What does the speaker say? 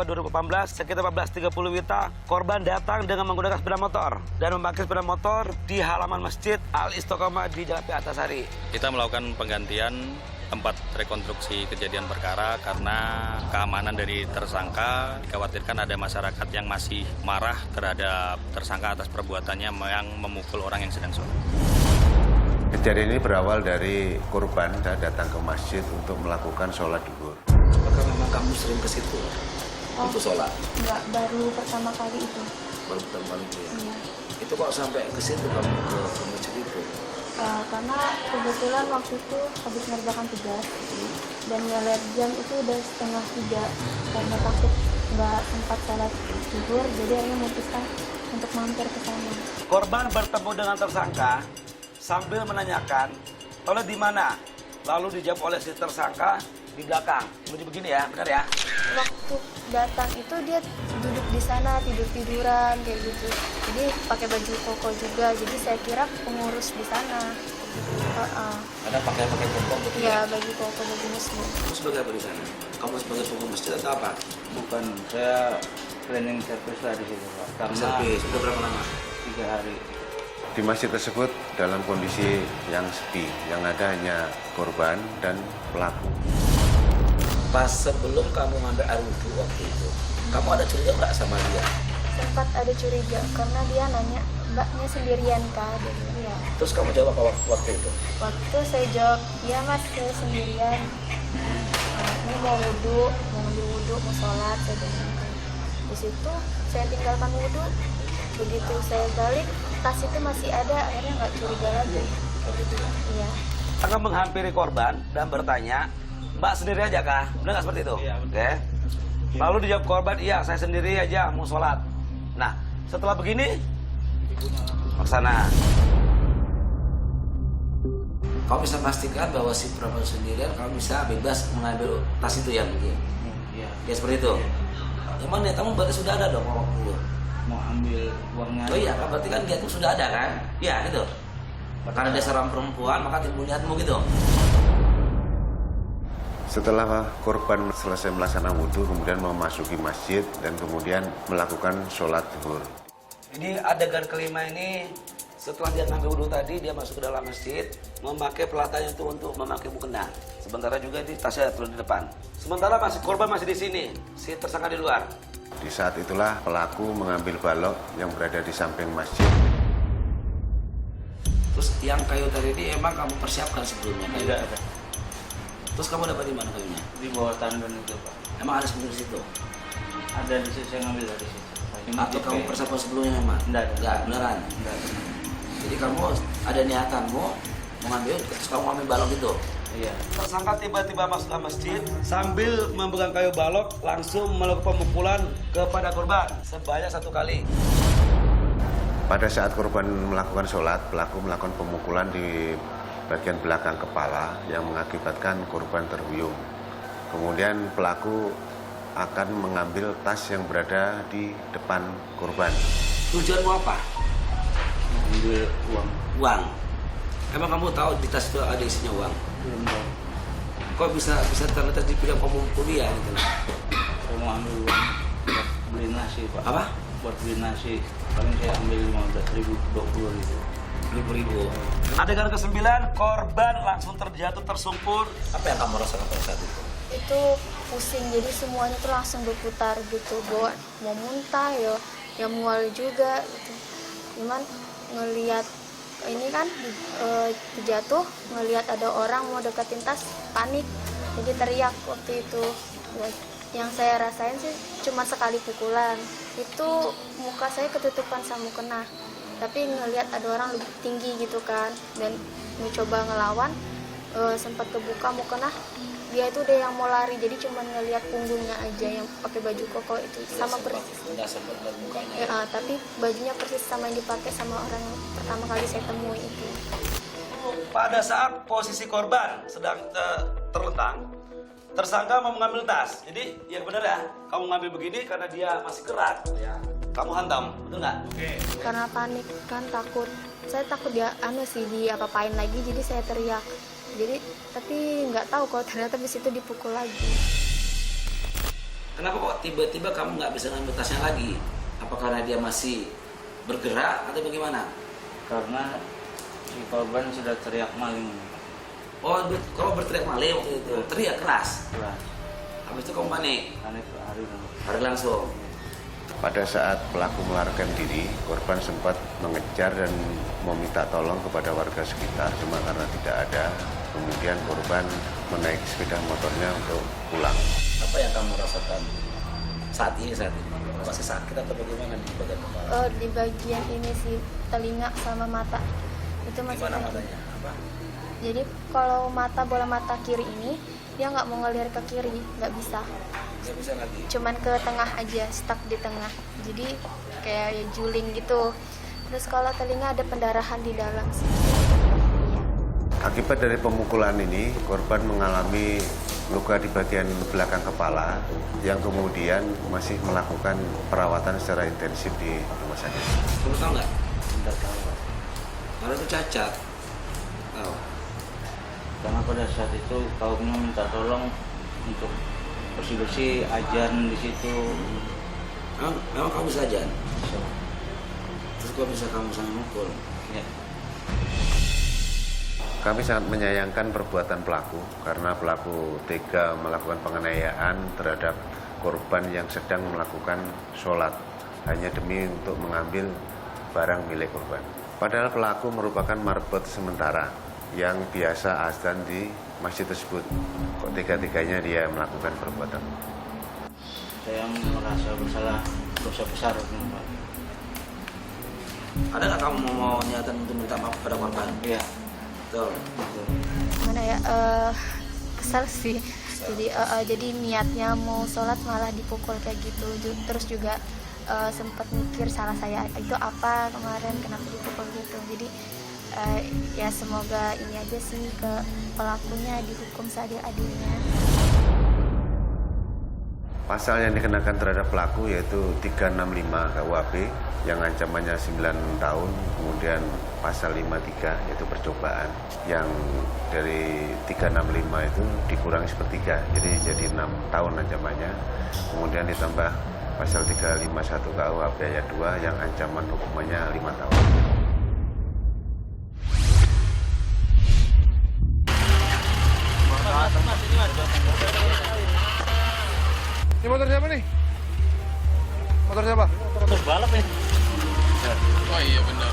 2018, sekitar 14.30 WITA, korban datang dengan menggunakan sepeda motor dan memakai sepeda motor di halaman Masjid Al-Istiqomah di Jalan P. Antasari. Kita melakukan penggantian tempat rekonstruksi kejadian perkara karena keamanan dari tersangka. Dikhawatirkan ada masyarakat yang masih marah terhadap tersangka atas perbuatannya yang memukul orang yang sedang sholat. Kejadian ini berawal dari korban datang ke masjid untuk melakukan sholat zuhur. Apakah memang kamu sering ke situ? Untuk sholat? Enggak, baru pertama kali itu. Baru pertama kali itu ya? Iya. Itu kok sampai ke situ kamu ke masjid itu? Karena kebetulan waktu itu habis ngerjakan tugas dan ngeliat jam itu udah 2:30 karena takut nggak sempat sholat zuhur, jadi akhirnya memutuskan untuk mampir ke sana. Korban bertemu dengan tersangka sambil menanyakan, "Toilet di mana?" Lalu dijawab oleh si tersangka, "Di belakang." Begini ya, benar ya? Waktu datang itu dia duduk di sana tiduran kayak gitu. Jadi pakai baju koko juga. Jadi saya kira pengurus di sana. Ada pakai koko gitu Iya, ya? baju koko, baju muslim. Kamu sebagai apa di sana? Kamu sebagai pengurus masjid atau apa? Bukan, saya cleaning service lah di situ, Pak. Karena Service, sudah berapa lama? 3 hari. Di masjid tersebut dalam kondisi yang sepi, yang ada hanya korban dan pelaku. Pas sebelum kamu ngambil air wudhu waktu itu, kamu ada curiga nggak sama dia? Sempat ada curiga karena dia nanya, "Mbaknya sendirian kah?" Dia bilang, "Iya." Terus kamu jawab apa waktu itu? Waktu saya jawab, "Iya mas, saya sendirian. Ini mau wudhu, mau sholat." Saya bilang. Di situ saya tinggalkan wudhu. Begitu saya balik, tas itu masih ada. Akhirnya nggak curiga lagi. Iya. Akan menghampiri korban dan bertanya, "Mbak sendiri aja kah?" Benar nggak seperti itu? Iya, Oke. Lalu dijawab korban, "Iya, saya sendiri aja mau sholat." Nah, setelah begini, laksana. Kamu bisa pastikan bahwa si perempuan sendirian, kamu bisa bebas mengambil tas itu ya mungkin? Iya. Ya seperti itu? Yang mana? Kamu berarti sudah ada dong waktu itu? Mau ambil uangnya. Oh iya, kan berarti kan dia tuh sudah ada kan? Iya gitu. Karena dia seorang perempuan, maka timbul niatmu gitu. Setelah korban selesai melaksanakan wudhu, kemudian memasuki masjid dan kemudian melakukan sholat zuhur. Jadi adegan kelima ini, setelah dia ngambil wudhu tadi, dia masuk ke dalam masjid, memakai peralatannya itu untuk memakai mukena. Sementara juga di tasnya turun di depan. Sementara korban masih di sini, si tersangka di luar. Di saat itulah pelaku mengambil balok yang berada di samping masjid. Terus yang kayu tadi ini emang kamu persiapkan sebelumnya kayu? Tidak ada. Terus kamu dapat di mana kayunya? Di bawah tandon itu, Pak. Emang ada sebelum situ? Ada di situ, saya ngambil dari situ. Atau kamu persiapkan sebelumnya memang? Tidak ada. Enggak, beneran? Tidak ada. Jadi kamu ada niatanmu mau ngambil, terus kamu ambil balok itu? Iya. Tersangka tiba-tiba masuk ke masjid sambil memegang kayu balok langsung melakukan pemukulan kepada korban sebanyak 1 kali. Pada saat korban melakukan sholat, pelaku melakukan pemukulan di bagian belakang kepala yang mengakibatkan korban terhuyung. Kemudian pelaku akan mengambil tas yang berada di depan korban. Tujuanmu apa? Ambil uang. Uang. Emang kamu tahu di tas itu ada isinya uang? Belum tahu. Kok bisa ternyata dibilang kamu kuliah gitu? Saya mau ambil uang buat beli nasi, Pak. Apa? Buat beli nasi. Paling saya ambil 15.000, 20.000. 10.000. Adegan ke-9, korban langsung terjatuh tersungkur. Apa yang kamu rasakan pada saat itu? Itu pusing, jadi semuanya tuh langsung berputar gitu. Mau muntah ya mual juga gitu. Cuman ngelihat ini kan jatuh, ngelihat ada orang mau deketin tas, panik, jadi teriak waktu itu. Yang saya rasain sih cuma sekali pukulan, itu muka saya ketutupan sama mukena, tapi ngelihat ada orang lebih tinggi gitu kan, dan mencoba ngelawan, sempat kebuka mukena, dia itu udah yang mau lari, jadi cuma ngelihat punggungnya aja yang pakai baju koko itu sama persis. Nggak sempat lihat mukanya. Ya, tapi bajunya persis sama yang dipakai sama orang yang pertama kali saya temui itu. Pada saat posisi korban sedang terlentang, tersangka mau mengambil tas. Jadi, ya benar ya, kamu ngambil begini karena dia masih gerak. Ya. Kamu hantam, betul nggak? Oke. Karena panik kan, takut. Saya takut dia diapa-apain lagi, jadi saya teriak. Jadi, tapi nggak tahu kalau ternyata bis itu dipukul lagi. Kenapa kok tiba-tiba kamu nggak bisa ngambil tasnya lagi? Apa karena dia masih bergerak atau bagaimana? Karena si korban sudah teriak maling. Oh, kamu berteriak maling waktu itu, teriak keras. Kelas. Habis itu kamu panik, Aneh ke hari dulu. lari langsung. Pada saat pelaku melarikan diri, korban sempat mengejar dan meminta tolong kepada warga sekitar, cuma karena tidak ada. Kemudian korban menaiki sepeda motornya untuk pulang. Apa yang kamu rasakan saat ini? Masih sakit atau bagaimana di bagian kepala? Di bagian ini sih telinga sama mata itu masih Gimana sakit. matanya? Apa? Jadi kalau bola mata kiri ini dia nggak mau ngelihat ke kiri, nggak bisa. Nggak bisa lagi. Cuman ke tengah aja, stuck di tengah. Jadi kayak ya juling gitu. Terus kalau telinga ada pendarahan di dalam sih. Iya. Akibat dari pemukulan ini, korban mengalami luka di bagian belakang kepala yang kemudian masih melakukan perawatan secara intensif di rumah sakit. Kamu tahu nggak? Tidak tahu, Pak. Kalau itu cacat. Tahu. Karena pada saat itu kaumnya minta tolong untuk bersih-bersih, ajan di situ. Memang kamu saja. So, Terus kok bisa kamu sampai mukul? ya. Kami sangat menyayangkan perbuatan pelaku karena pelaku tega melakukan penganiayaan terhadap korban yang sedang melakukan sholat hanya demi untuk mengambil barang milik korban. Padahal pelaku merupakan marbot sementara yang biasa azan di masjid tersebut. Kok tega-teganya dia melakukan perbuatan? Saya merasa bersalah, dosa besar, Pak. Ada nggak kamu mau niatan untuk minta maaf pada korban? Iya. Betul. Mana ya? Kesal sih. Jadi niatnya mau sholat malah dipukul kayak gitu. Terus juga sempat mikir salah saya itu apa kemarin kenapa dipukul gitu. Jadi ya semoga ini aja sih ke pelakunya dihukum seadil-adilnya. Pasal yang dikenakan terhadap pelaku yaitu 365 KUHP yang ancamannya 9 tahun, kemudian pasal 53 yaitu percobaan yang dari 365 itu dikurangi sepertiga, jadi 6 tahun ancamannya. Kemudian ditambah pasal 351 KUHP ayat 2 yang ancaman hukumannya 5 tahun. Ini motor siapa nih? Motor siapa? Motor balap ini. Oh iya benar.